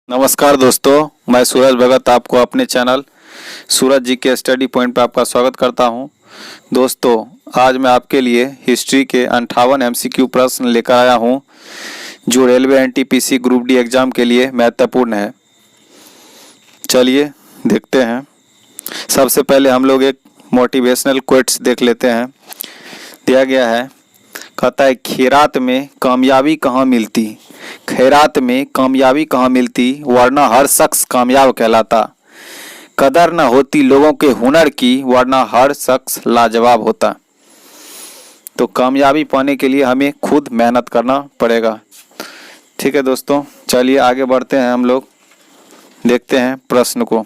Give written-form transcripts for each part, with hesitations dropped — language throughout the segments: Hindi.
नमस्कार दोस्तों, मैं सूरज भगत आपको अपने चैनल सूरज जी के स्टडी पॉइंट पर आपका स्वागत करता हूं। दोस्तों, आज मैं आपके लिए हिस्ट्री के 58 MCQ प्रश्न लेकर आया हूं जो railway NTPC group D exam के लिए महत्वपूर्ण है। चलिए देखते हैं। सबसे पहले हम लोग एक मोटिवेशनल कोट्स देख लेते हैं। दिया गया है, कहता है खैरात में कामयाबी कहाँ मिलती, खैरात में कामयाबी कहाँ मिलती, वरना हर शख्स कामयाब कहलाता। कदर न होती लोगों के हुनर की, वरना हर शख्स लाजवाब होता। तो कामयाबी पाने के लिए हमें खुद मेहनत करना पड़ेगा। ठीक है दोस्तों, चलिए आगे बढ़ते हैं। हम लोग देखते हैं प्रश्न को।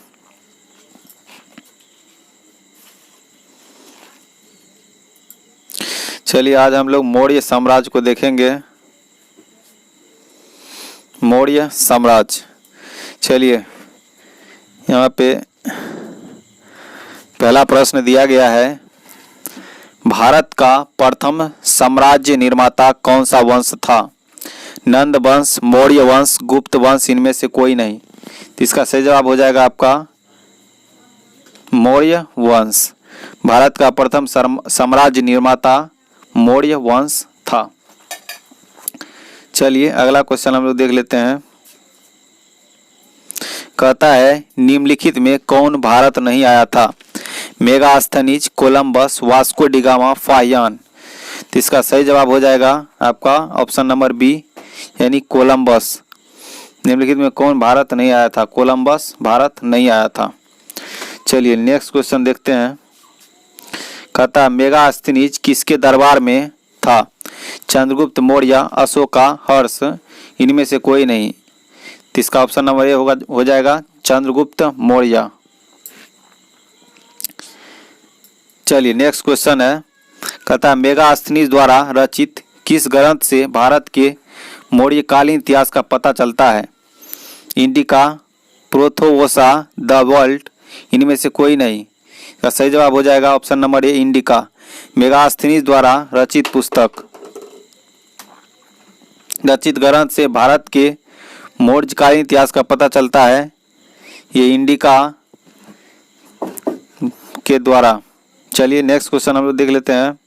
चलिए आज हम लोग मौर्य साम्राज्य को देखेंगे। मौर्य साम्राज्य, चलिए यहाँ पे पहला प्रश्न दिया गया है, भारत का प्रथम साम्राज्य निर्माता कौन सा वंश था? नंद वंश, मौर्य वंश, गुप्त वंश, इनमें से कोई नहीं। तो इसका सही जवाब हो जाएगा आपका मौर्य वंश। भारत का प्रथम साम्राज्य निर्माता मौर्य वंश था। चलिए अगला क्वेश्चन हम लोग देख लेते हैं। कहता है निम्नलिखित में कौन भारत नहीं आया था? Megasthenes, Columbus, Vasco da Gama, Fahien. तो इसका सही जवाब हो जाएगा आपका ऑप्शन नंबर बी यानी कोलंबस। निम्नलिखित में कौन भारत नहीं आया था? कोलंबस भारत नहीं आया था। चलिए नेक्स्ट क्वेश्चन देखते हैं। कहता है मेगास्थनीज किसके दरबार में था? चंद्रगुप्त मौर्य, अशोका, हर्ष, इनमें से कोई नहीं। तो इसका ऑप्शन नंबर ए हो जाएगा चंद्रगुप्त मौर्य। चलिए नेक्स्ट क्वेश्चन है। कहता है मेगास्थनीज द्वारा रचित किस ग्रंथ से भारत के मौर्यकालीन इतिहास का पता चलता है? इंडिका, प्रोथोवोसा, द वर्ल्ड, इनमें से कोई नहीं। का सही जवाब हो जाएगा ऑप्शन नंबर ए इंडिका। मेगास्थनीज द्वारा रचित पुस्तक, रचित ग्रंथ से भारत के मौर्यकालीन इतिहास का पता चलता है, ये इंडिका के द्वारा। चलिए नेक्स्ट क्वेश्चन हम लोग देख लेते हैं।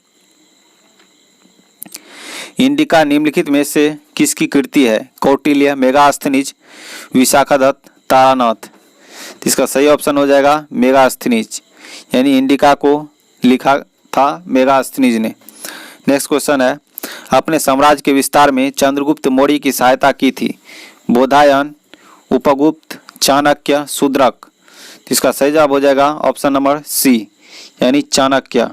इंडिका निम्नलिखित में से किसकी कृति है? कौटिल्य, मेगास्थनीज, विशाखादत्त, तारानाथ। इसका सही ऑप्शन हो जाएगा मेगास्थनीज, यानी इंडिका को लिखा था मेगास्थनीज ने। नेक्स्ट क्वेश्चन है, अपने साम्राज्य के विस्तार में चंद्रगुप्त मौर्य की सहायता की थी? बोधायन, उपगुप्त, चाणक्य, शूद्रक। इसका सही जवाब हो जाएगा ऑप्शन नंबर सी यानी चाणक्य।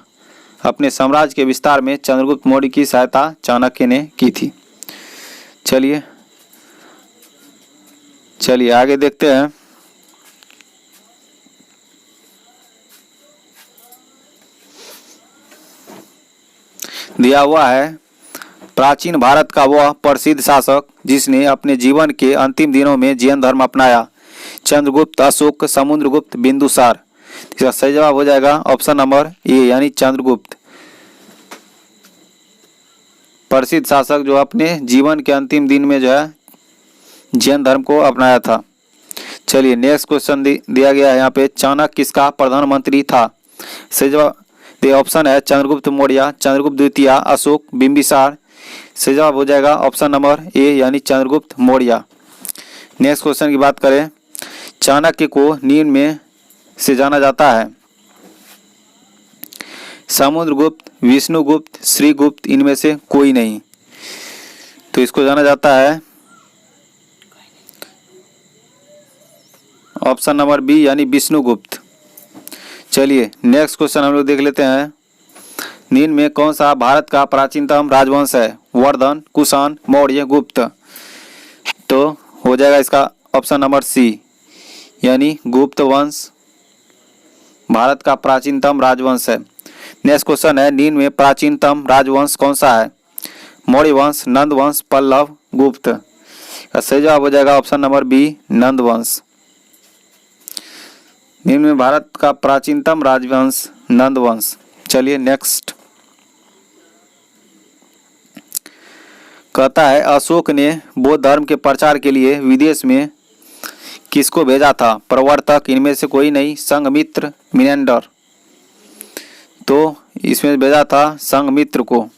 अपने साम्राज्य के विस्तार में चंद्रगुप्त मौर्य की सहायता चाणक्य ने की थी। चलिए आगे देखते हैं। दिया हुआ है, प्राचीन भारत का वह प्रसिद्ध शासक जिसने अपने जीवन के अंतिम दिनों में जैन धर्म अपनाया? चंद्रगुप्त, अशोक, समुद्रगुप्त, बिंदुसार। इसका सही जवाब हो जाएगा ऑप्शन नंबर ए यानी चंद्रगुप्त। प्रसिद्ध शासक जो अपने जीवन के अंतिम दिन में जो है जैन धर्म को अपनाया था। चलिए नेक्स्ट क्वेश्चन दिया गया है यहाँ पे, चाणक्य किसका प्रधानमंत्री था? सही जवाब ऑप्शन है चंद्रगुप्त मौर्य, चंद्रगुप्त द्वितीय, अशोक, बिंबिसार। सही जवाब हो जाएगा ऑप्शन नंबर ए यानी चंद्रगुप्त मौर्य। नेक्स्ट क्वेश्चन की बात करें, चाणक्य को निम्न में से जाना जाता है? समुद्रगुप्त, विष्णुगुप्त, श्रीगुप्त, इनमें से कोई नहीं। तो इसको जाना जाता है ऑप्शन नंबर बी यानी विष्णुगुप्त। चलिए नेक्स्ट क्वेश्चन हम लोग देख लेते हैं। निम्न में कौन सा भारत का प्राचीनतम राजवंश है? वर्धन, कुषाण, मौर्य, गुप्त। तो हो जाएगा इसका ऑप्शन नंबर सी यानी गुप्त वंश भारत का प्राचीनतम राजवंश है। नेक्स्ट क्वेश्चन है, निम्न में प्राचीनतम राजवंश कौन सा है? मौर्य वंश, नंद वंश, पल्लव, गुप्त। सही जवाब हो जाएगा ऑप्शन नंबर बी नंद वंश। निम्न में भारत का प्राचीनतम राजवंश नंद वंश। चलिए नेक्स्ट। कहता है अशोक ने बौद्ध धर्म के प्रचार के लिए विदेश में किसको भेजा था? प्रवर्तक, इनमें से कोई नहीं। संघमित्र, मिनेंडर। तो इसमें भेजा था संघमित्र को।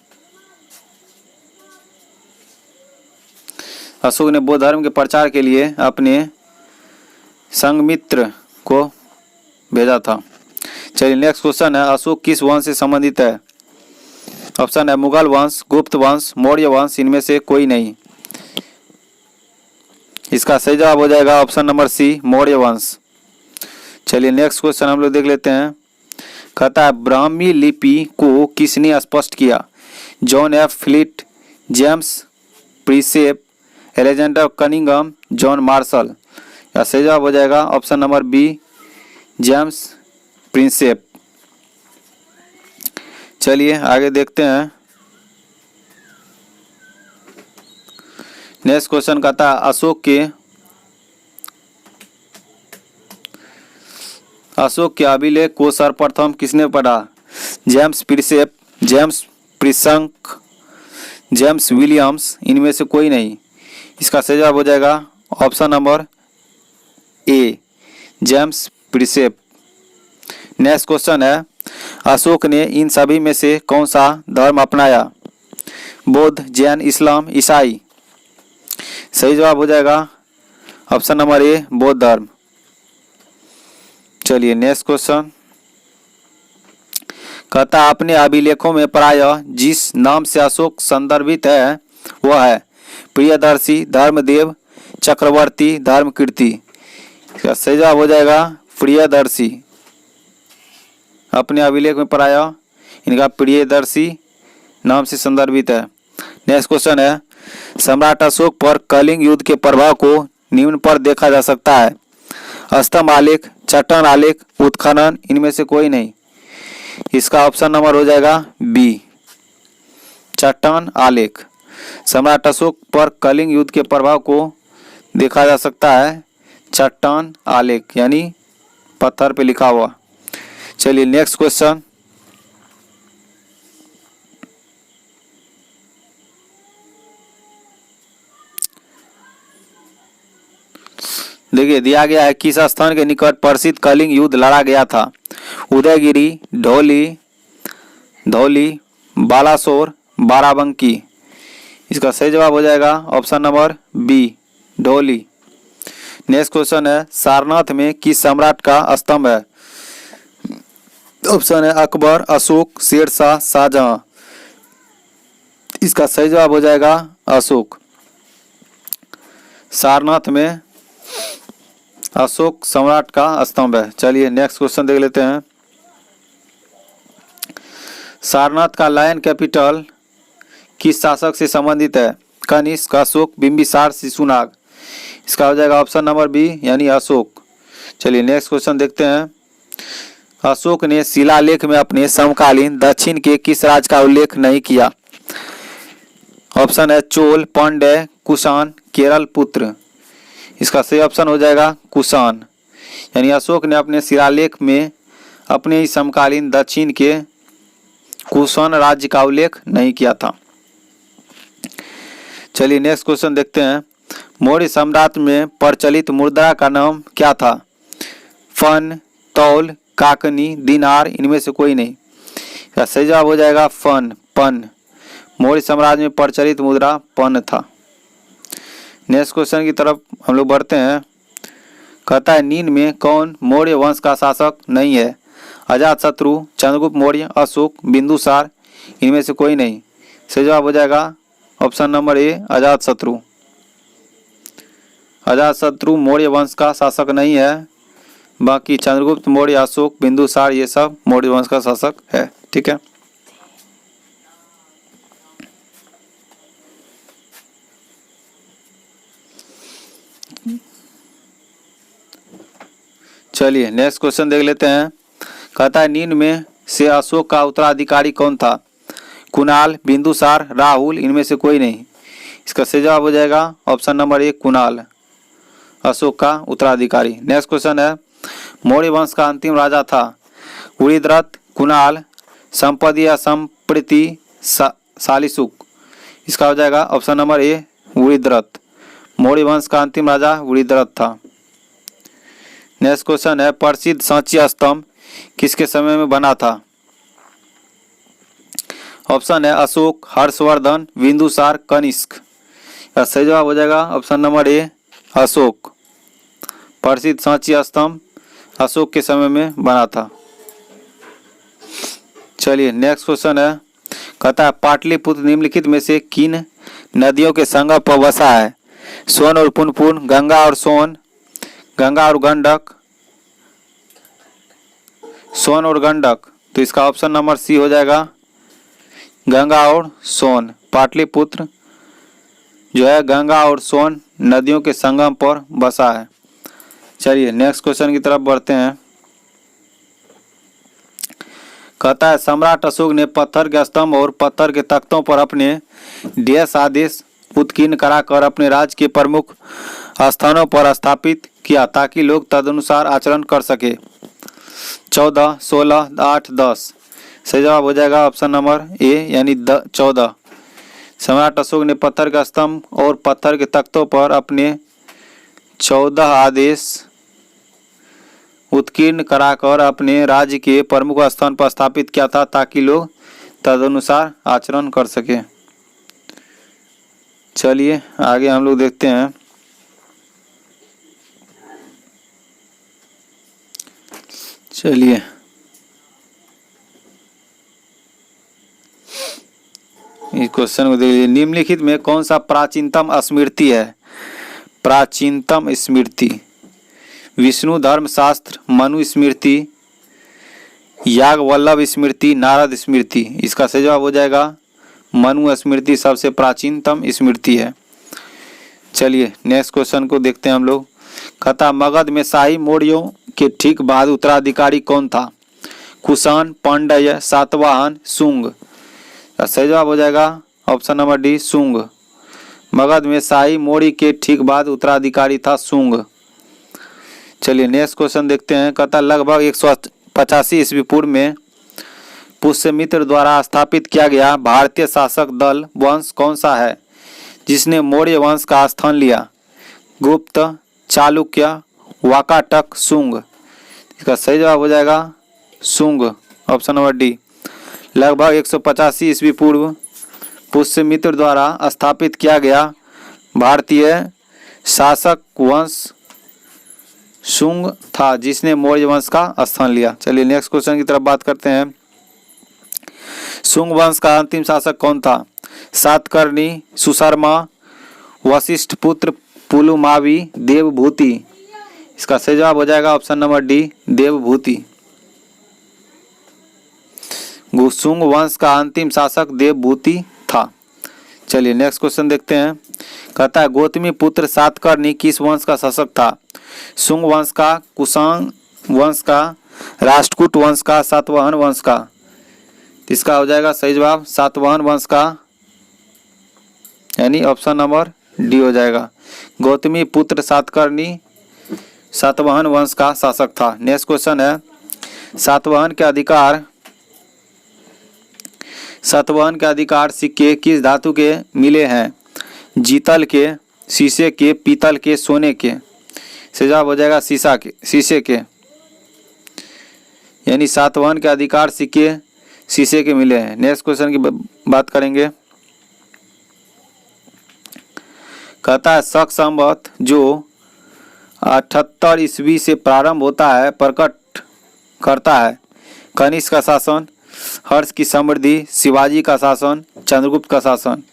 अशोक ने बौद्ध धर्म के प्रचार के लिए अपने संघमित्र को भेजा था। चलिए नेक्स्ट क्वेश्चन है, अशोक किस वंश से संबंधित है? ऑप्शन है मुगल वंश, गुप्त वंश, मौर्य वंश, इनमें से कोई नहीं। इसका सही जवाब हो जाएगा ऑप्शन नंबर सी, मौर्य वंश। चलिए नेक्स्ट क्वेश्चन हम लोग देख लेते हैं। कहता है ब्राह्मी लिपि को किसने स्पष्ट किया? John F Fleet, James Prinsep, Alexander Cunningham, John Marshall. या सही जवाब हो जाएगा option number B, James Prinsep. चलिए आगे देखते हैं। नेक्स्ट क्वेश्चन कहता है अशोक के अभिलेख को सर्वप्रथम किसने पढ़ा? जेम्स प्रिसेप, जेम्स प्रिशंक, जेम्स विलियम्स, इनमें से कोई नहीं। इसका सही जवाब हो जाएगा option number A, James Prinsep. Next question है, अशोक ने इन सभी में से कौन सा धर्म अपनाया? बौद्ध, जैन, इस्लाम, ईसाई। सही जवाब हो जाएगा ऑप्शन नंबर ए, बौद्ध धर्म। चलिए नेक्स्ट क्वेश्चन कहता अपने अभिलेखों में प्रायः जिस नाम से अशोक संदर्भित है वह है प्रियदर्शी, धर्मदेव, चक्रवर्ती, धर्मकीर्ति। इसका सही जवाब हो जाएगा प्रियदर्शी। अपने अभिलेख में प्रायः इनका प्रियदर्शी नाम से संदर्भित है। नेक्स्ट क्वेश्चन है, सम्राट अशोक पर कलिंग युद्ध के प्रभाव को निम्न पर देखा जा सकता है? स्तंभ आलेख, चट्टान आलेख, उत्खनन, इनमें से कोई नहीं। इसका ऑप्शन नंबर हो जाएगा बी, चट्टान आलेख। सम्राट अशोक पर कलिंग युद्ध के प्रभाव को देखा जा सकता है चट्टान आलेख, यानी पत्थर पे लिखा हुआ। चलिए नेक्स्ट क्वेश्चन। देखिए दिया गया है किस स्थान के निकट प्रसिद्ध कलिंग युद्ध लड़ा गया था? उदयगिरी, धौली, बालासोर, बाराबंकी। इसका सही जवाब हो जाएगा option number B, Dhauli. Next question है, सारनाथ में किस सम्राट का स्तंभ है? ऑप्शन है अकबर, अशोक, शेरशाह, शाहजहां। इसका सही जवाब हो जाएगा अशोक। सारनाथ में अशोक सम्राट का स्तंभ है। चलिए नेक्स्ट क्वेश्चन देख लेते हैं। सारनाथ का लायन कैपिटल किस शासक से संबंधित है? कनिष्क, अशोक, बिंबिसार, शिशुनाग। इसका हो जाएगा ऑप्शन नंबर बी, यानी अशोक। चलिए नेक्स्ट क्वेश्चन देखते हैं। अशोक ने शिलालेख में अपने समकालीन दक्षिण के किस राज्य का उल्लेख नहीं किया? ऑप्शन है चोल, पांड्य, कुषाण, केरल पुत्र। इसका सही ऑप्शन हो जाएगा कुषाण। यानी अशोक ने अपने शिलालेख में अपने ही समकालीन दक्षिण के कुषाण राज्य का उल्लेख नहीं किया था। चलिए नेक्स्ट क्वेश्चन देखते हैं। मौर्य साम्राज्य में प्रचलित मुद्रा का नाम क्या था? फन, तौल, काकनी, दिनार, इनमें से कोई नहीं। इसका सही जवाब हो जाएगा पन। मौर्य साम्राज्य में प्रचलित मुद्रा पन था। नेक्स्ट क्वेश्चन की तरफ हम लोग बढ़ते हैं। कहता है निम्न में कौन मौर्य वंश का शासक नहीं है? अजातशत्रु, चंद्रगुप्त मौर्य, अशोक, बिंदुसार, इनमें से कोई नहीं। सही जवाब हो जाएगा ऑप्शन नंबर ए, अजातशत्रु। अजातशत्रु मौर्य वंश का शासक नहीं है। बाकी चंद्रगुप्त मौर्य, अशोक, बिंदुसार, ये सब मौर्य वंश का शासक है। ठीक है। चलिए नेक्स्ट क्वेश्चन देख लेते हैं। कहता है निम्न में से अशोक का उत्तराधिकारी कौन था? कुणाल, बिंदुसार, राहुल, इनमें से कोई नहीं। इसका सही जवाब हो जाएगा ऑप्शन नंबर ए, कुणाल, अशोक का उत्तराधिकारी। नेक्स्ट क्वेश्चन है, मौर्य वंश का अंतिम राजा था उड़िद्रथ, कुणाल, संपदी या संप्रति, शालिशुक। इसका हो जाएगा ऑप्शन नंबर ए, उड़िद्रथ। मौर्य वंश का अंतिम राजा उड़िद्रथ था। नेक्स्ट क्वेश्चन है प्रसिद्ध सांची स्तंभ किसके समय में बना था? ऑप्शन है अशोक, हर्षवर्धन, बिंदुसार, कनिष्क। सही जवाब हो जाएगा ऑप्शन नंबर ए अशोक। प्रसिद्ध सांची स्तंभ अशोक के समय में बना था। चलिए नेक्स्ट क्वेश्चन है, कहता है पाटलिपुत्र निम्नलिखित में से किन नदियों के संगम पर बसा है? सोन और पुनपुन, गंगा और सोन, गंगा और गंडक, सोन और गंडक। तो इसका ऑप्शन नंबर सी हो जाएगा गंगा और सोन। पाटलिपुत्र जो है गंगा और सोन नदियों के संगम पर बसा है। चलिए नेक्स्ट क्वेश्चन की तरफ बढ़ते हैं। कहता है सम्राट अशोक ने पत्थर के स्तंभ और पत्थर के तख्तों पर अपने डैश आदेश उत्कीर्ण कराकर अपने राज्य के प्रमुख स्थानों पर स्थापित किया ताकि लोग तदनुसार आचरण कर सके। 14, 16, 8, 10। सही जवाब हो जाएगा ऑप्शन नंबर ए यानी 14। सम्राट अशोक ने पत्थर का स्तंभ और पत्थर के तख्तों पर अपने 14 आदेश उत्कीर्ण कराकर अपने राज्य के प्रमुख स्थान पर स्थापित किया था ताकि लोग तदनुसार आचरण कर सके। चलिए आगे हम लोग देखते हैं। चलिए इस क्वेश्चन को देख लीजिए। निम्नलिखित में कौन सा प्राचीनतम स्मृति है? प्राचीनतम स्मृति विष्णु धर्मशास्त्र, मनु स्मृति, याज्ञवल्लभ स्मृति, नारद स्मृति। इसका सही जवाब हो जाएगा मनु स्मृति सबसे प्राचीनतम स्मृति है। चलिए नेक्स्ट क्वेश्चन को देखते हैं हम लोग। कहता मगध में शाही मौर्यों के ठीक बाद उत्तराधिकारी कौन था? कुषाण, पांड्य, सातवाहन, शुंग। सही जवाब हो जाएगा option number D Shunga. Magadh में शाही मौर्य के ठीक बाद उत्तराधिकारी था शुंग। चलिए नेक्स्ट क्वेश्चन देखते हैं। कहता लगभग 185 ईस्वी पूर्व में पुष्यमित्र द्वारा स्थापित किया गया भारतीय शासक दल वंश कौन सा है जिसने मौर्य वंश का स्थान लिया? गुप्त, चालुक्य, वाकाटक, शुंग। इसका सही जवाब हो जाएगा शुंग ऑप्शन नंबर डी। लगभग 185 ईस्वी पूर्व पुष्यमित्र द्वारा स्थापित किया गया भारतीय शासक वंश शुंग था जिसने मौर्य वंश का स्थान लिया। चलिए नेक्स्ट क्वेश्चन की तरफ बात करते हैं। शुंग वंश का अंतिम शासक कौन था? सातकर्णी, सुशर्मा, वशिष्ठ पुत्र पुलुमावी, देवभूति। इसका सही जवाब हो जाएगा option number D Devabhuti. Shunga वंश का अंतिम शासक देवभूति था। चलिए नेक्स्ट क्वेश्चन देखते हैं। कहता है गौतमी पुत्र सातकर्णी किस वंश का शासक था? शुंग वंश का, कुषाण वंश का, राष्ट्रकूट वंश का, सातवाहन वंश का। इसका हो जाएगा सही जवाब सातवाहन वंश का यानी ऑप्शन नंबर डी हो जाएगा। गौतमी पुत्र सातकर्णी सातवाहन वंश का शासक था। नेक्स्ट क्वेश्चन है सातवाहन के अधिकार सिक्के किस धातु के मिले हैं? जीतल के, शीशे के, पीतल के, सोने के। सही जवाब हो जाएगा शीशे के यानी सातवाहन के अधिकार सिक्के शीशे के मिले हैं। नेक्स्ट क्वेश्चन की बात करेंगे। कहता है शक संवत जो 78 ईस्वी से प्रारंभ होता है प्रकट करता है कनिष्क का शासन, हर्ष की समृद्धि, शिवाजी का शासन, चंद्रगुप्त का शासन।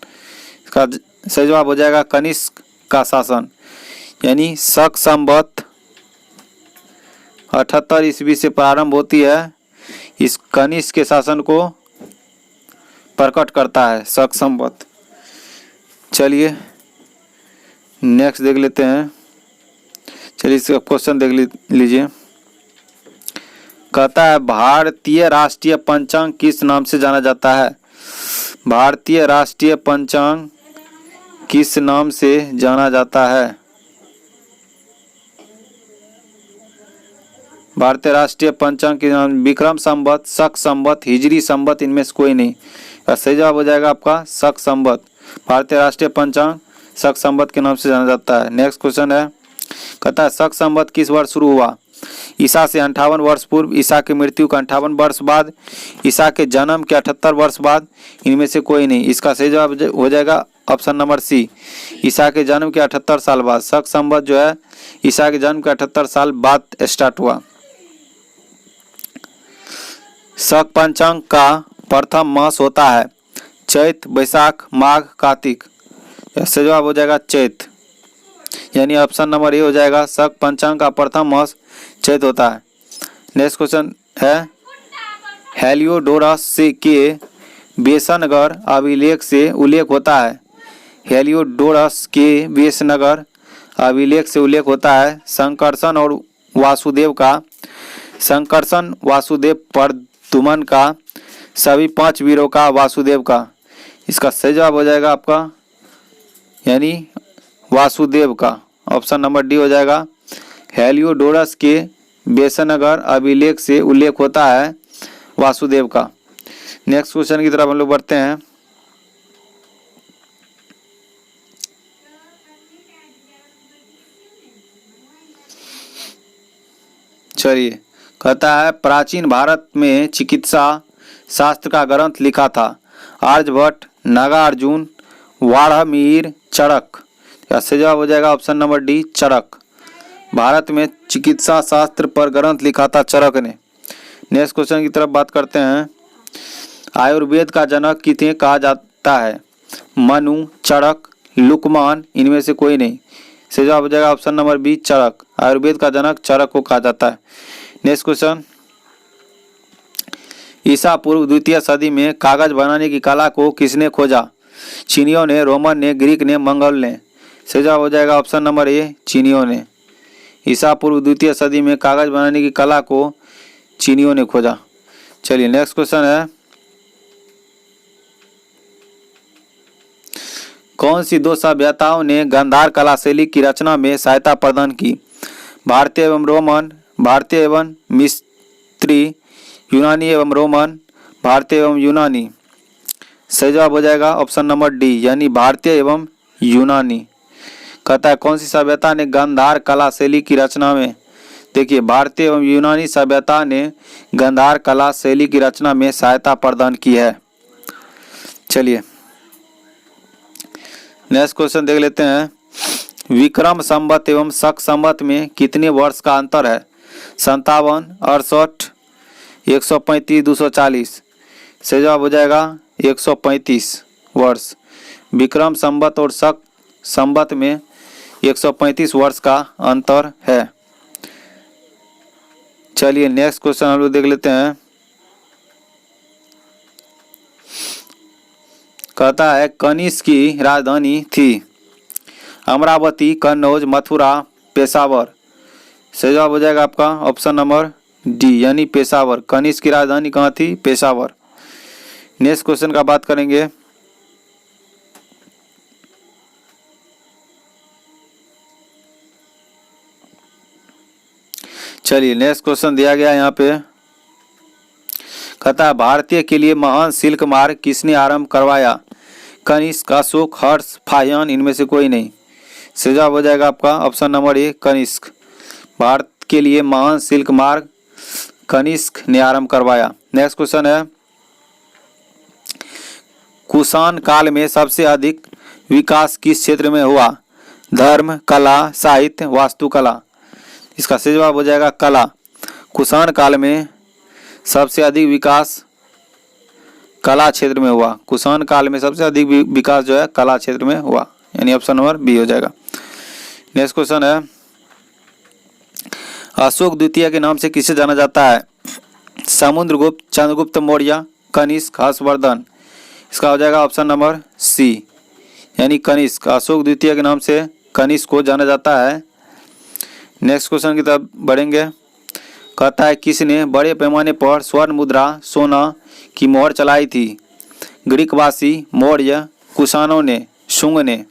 इसका सही जवाब हो जाएगा कनिष्क का शासन यानी शक संवत 78 ईस्वी से प्रारंभ होती है। इस कनिष्क के शासन को प्रकट करता है शक संवत। चलिए नेक्स्ट देख लेते हैं। चलिए इसका क्वेश्चन देख लीजिए। कहता है भारतीय राष्ट्रीय पंचांग किस नाम से जाना जाता है? भारतीय राष्ट्रीय पंचांग किस नाम से जाना जाता है? भारतीय राष्ट्रीय पंचांग के नाम विक्रम संवत, शक संवत, हिजरी संवत, इनमें से कोई नहीं। सही जवाब हो जाएगा आपका शक संवत। भारतीय राष्ट्रीय पंचांग शक संवत के नाम से जाना जाता है। नेक्स्ट क्वेश्चन है। कहता है शक संवत किस वर्ष शुरू हुआ? ईसा से 58 वर्ष पूर्व, ईसा की मृत्यु के 58 वर्ष बाद, ईसा के जन्म के 78 वर्ष बाद, इनमें से कोई नहीं। इसका सही जवाब हो जाएगा ऑप्शन नंबर सी, ईसा के जन्म के 78 साल बाद। शक संवत जो है ईसा के जन्म के 78 साल बाद स्टार्ट हुआ। शक पंचांग का प्रथम मास होता है चैत, बैसाख, माघ, कार्तिक। इससे जवाब हो जाएगा चैत, यानी ऑप्शन नंबर ए हो जाएगा। शक पंचांग का प्रथम मास चैत होता है। नेक्स्ट क्वेश्चन है हेलियोडोरस से के बेसनगर अभिलेख से उल्लेख होता है। हेलियोडोरस के बेसनगर अभिलेख से उल्लेख होता है संकर्षण और वासुदेव का, संकर्षण, वासुदेव, प्रद्युम्न का, सभी 5 वीरों का, वासुदेव का। इसका सही जवाब हो जाएगा आपका यानी वासुदेव का, ऑप्शन नंबर डी हो जाएगा। हेलियोडोरस के बेसनगर अभिलेख से उल्लेख होता है वासुदेव का। नेक्स्ट क्वेश्चन की तरफ हम लोग बढ़ते हैं। चलिए, कहता है प्राचीन भारत में चिकित्सा शास्त्र का ग्रंथ लिखा था आर्यभट्ट, नागार्जुन, वाल्मीकि, चरक। इससे जवाब हो जाएगा ऑप्शन नंबर डी चरक। भारत में चिकित्सा शास्त्र पर ग्रंथ लिखा था चरक ने। नेक्स्ट क्वेश्चन की तरफ बात करते हैं। आयुर्वेद का जनक किसे कहा जाता है? मनु, चरक, लुकमान, इनमें से कोई नहीं। सही जवाब हो जाएगा ऑप्शन नंबर बी चरक। आयुर्वेद का जनक चरक को कहा जाता है। नेक्स्ट क्वेश्चन, ईसा पूर्व 2वीं सदी में कागज बनाने की कला को किसने खोजा? चीनियों ने, रोमन ने, ग्रीक ने, मंगल ने। सही जवाब हो जाएगा ऑप्शन नंबर ए चीनियों ने। ईसा पूर्व 2वीं सदी में कागज बनाने की कला को चीनियों ने खोजा। चलिए नेक्स्ट क्वेश्चन है, कौन सी 2 सभ्यताओं ने गांधार कला शैली की रचना में सहायता प्रदान की? भारतीय एवं रोमन, भारतीय एवं मिस्री, यूनानी एवं रोमन, भारतीय एवं यूनानी। सही जवाब हो जाएगा ऑप्शन नंबर डी यानी भारतीय एवं यूनानी। कहता है कौन सी सभ्यता ने गांधार कला शैली की रचना में, देखिए भारतीय एवं यूनानी सभ्यता ने गांधार कला शैली की रचना में सहायता प्रदान की है। चलिए नेक्स्ट क्वेश्चन देख लेते हैं। विक्रम संवत एवं शक संवत में कितने वर्ष का अंतर है? 57, 68, 135, 240। सही जवाब हो जाएगा 135 वर्ष। विक्रम संवत और शक संवत में 135 वर्ष का अंतर है। चलिए नेक्स्ट क्वेश्चन हम लोग देख लेते हैं। कहता है कनिष्क की राजधानी थी अमरावती, कन्नौज, मथुरा, पेशावर। सही जवाब हो जाएगा आपका ऑप्शन नंबर डी यानी पेशावर। कनिष्क की राजधानी कहाँ थी? पेशावर। नेक्स्ट क्वेश्चन का बात करेंगे। चलिए नेक्स्ट क्वेश्चन दिया गया यहाँ पे, कहता है भारतीय के लिए महान सिल्क मार्ग किसने आरंभ करवाया? कनिष्क, अशोक, हर्ष, फाहियान, इनमें से कोई नहीं। सही जवाब हो जाएगा आपका option number A Kanishka. Bharat के लिए महान सिल्क मार्ग कनिष्क ने आरंभ करवाया। नेक्स्ट क्वेश्चन है, कुषाण काल में सबसे अधिक विकास किस क्षेत्र में हुआ? धर्म, कला, साहित्य, वास्तुकला। इसका सही जवाब हो जाएगा कला। कुषाण काल में सबसे अधिक विकास कला क्षेत्र में हुआ। कुषाण काल में सबसे अधिक विकास जो है कला क्षेत्र में हुआ, यानी ऑप्शन नंबर बी हो जाएगा। नेक्स्ट क्वेश्चन है, अशोक द्वितीय के नाम से किसे जाना जाता है? समुद्रगुप्त, चंद्रगुप्त मौर्य, कनिष्क, हर्षवर्धन। इसका हो जाएगा ऑप्शन नंबर सी यानी कनिष्क। अशोक द्वितीय के नाम से कनिष्क को जाना जाता है। नेक्स्ट क्वेश्चन की तरफ बढ़ेंगे। कहता है किसने बड़े पैमाने पर स्वर्ण मुद्रा, सोना की मोहर चलाई थी? ग्रीकवासी, मौर्य, कुषाणों ने, शुंग ने।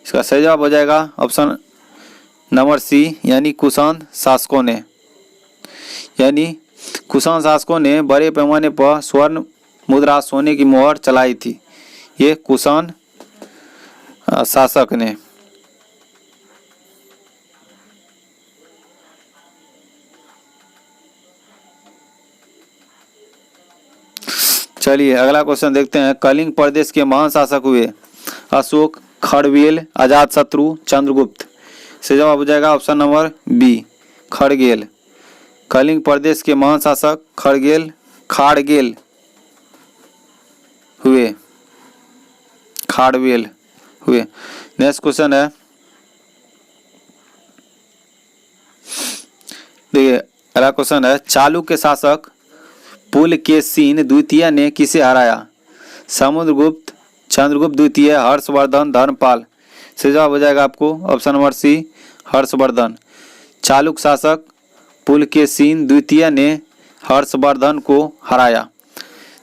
इसका सही जवाब हो जाएगा ऑप्शन नंबर सी यानी कुषाण शासकों ने। यानी कुषाण शासकों ने बड़े पैमाने पर स्वर्ण मुद्रा, सोने की मोहर चलाई थी, ये कुषाण शासक ने। चलिए अगला क्वेश्चन देखते हैं। कलिंग प्रदेश के महान शासक हुए अशोक, खड़गेल, अजातशत्रु, चंद्रगुप्त। से जवाब हो जाएगा ऑप्शन नंबर बी, खड़गेल। कलिंग प्रदेश के महान शासक खाड़गेल हुए, खाड़वेल हुए। नेक्स्ट क्वेश्चन है, देखिए अगला क्वेश्चन है। चालुक्य शासक पुलकेशिन द्वितीय ने किसे हराया? समुद्रगुप्त, चंद्रगुप्त द्वितीय, हर्षवर्धन, धर्मपाल। से जवाब हो जाएगा आपको option number C, Harshavardhana. Chalukya शासक पुलकेशिन द्वितीय ने हर्षवर्धन को हराया।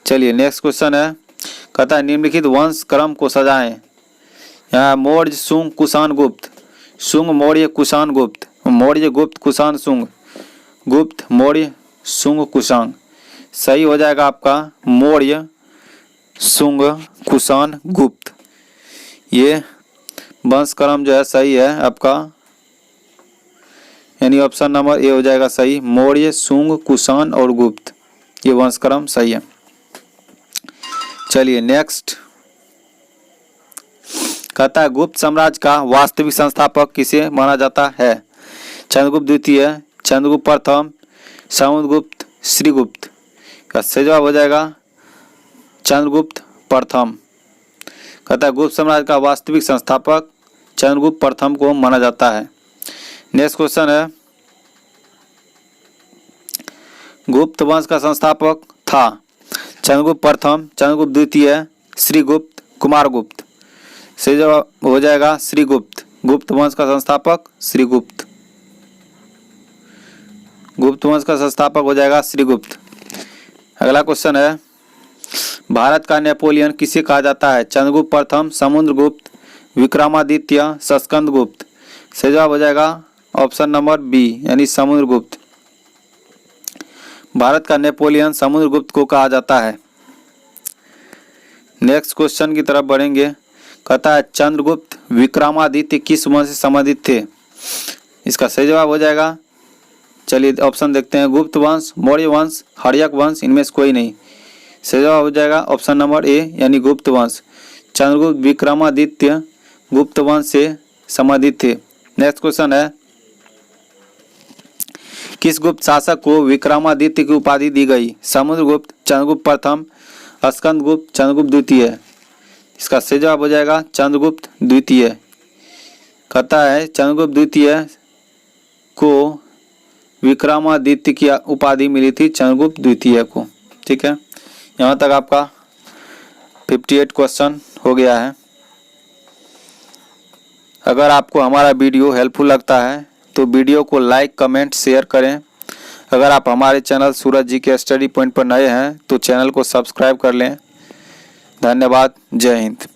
चलिए नेक्स्ट क्वेश्चन है, कहता है निम्नलिखित वंश क्रम को सजाएं। यहाँ मौर्य, शुंग, कुषाण, गुप्त। शुंग, मौर्य, कुषाण, गुप्त। मौर्य, गुप्त, कुषाण, शुंग। गुप्त, मौर्य, शुंग, कुषाण। सही हो जाएगा आपका मौर्य, शुंग, कुषाण, गुप्त। ये वंश क्रम जो है सही है आपका, यानी ऑप्शन नंबर ए हो जाएगा सही। मौर्य, शुंग, कुषाण और गुप्त, ये वंश क्रम सही है। चलिए नेक्स्ट, कहता है गुप्त साम्राज्य का वास्तविक संस्थापक किसे माना जाता है? चंद्रगुप्त द्वितीय, चंद्रगुप्त प्रथम, समुद्रगुप्त, श्रीगुप्त। का सही जवाब हो जाएगा चंद्रगुप्त प्रथम। कहता है गुप्त साम्राज्य का वास्तविक संस्थापक चंद्रगुप्त प्रथम को माना जाता है। नेक्स्ट क्वेश्चन है, गुप्त वंश का संस्थापक था चंद्रगुप्त प्रथम, चंद्रगुप्त द्वितीय, श्रीगुप्त, कुमारगुप्त। सही जवाब हो जाएगा श्रीगुप्त। गुप्त वंश का संस्थापक श्रीगुप्त। गुप्त वंश का संस्थापक हो जाएगा श्रीगुप्त। अगला क्वेश्चन है, भारत का नेपोलियन किसे कहा जाता है? चंद्रगुप्त प्रथम, समुद्रगुप्त, विक्रमादित्य, स्कंदगुप्त। सही जवाब हो जाएगा ऑप्शन नंबर बी, यानी समुद्रगुप्त। भारत का नेपोलियन समुद्रगुप्त को कहा जाता है। नेक्स्ट क्वेश्चन की तरफ बढ़ेंगे। कहता है चंद्रगुप्त विक्रमादित्य किस वंश से संबंधित थे? इसका सही जवाब हो जाएगा, चलिए ऑप्शन देखते हैं। गुप्त वंश, मौर्य वंश, हर्यक वंश, इनमें से कोई नहीं। सही जवाब हो जाएगा ऑप्शन नंबर ए, यानी गुप्त वंश। चंद्रगुप्त विक्रमादित्य गुप्त वंश से संबंधित थे। नेक्स्ट क्वेश्चन है, किस गुप्त शासक को विक्रमादित्य की उपाधि दी गई? समुद्रगुप्त, चंद्रगुप्त प्रथम, स्कंदगुप्त, चंद्रगुप्त द्वितीय। इसका सही जवाब हो जाएगा चंद्रगुप्त द्वितीय। कहता है चंद्रगुप्त द्वितीय को विक्रमादित्य की उपाधि मिली थी चंद्रगुप्त द्वितीय को। ठीक है, यहाँ तक आपका 58 क्वेश्चन हो गया है। अगर आपको हमारा वीडियो हेल्पफुल लगता है तो वीडियो को लाइक, कमेंट, शेयर करें। अगर आप हमारे चैनल सूरज जी के स्टडी पॉइंट पर नए हैं तो चैनल को सब्सक्राइब कर लें। धन्यवाद। जय हिंद।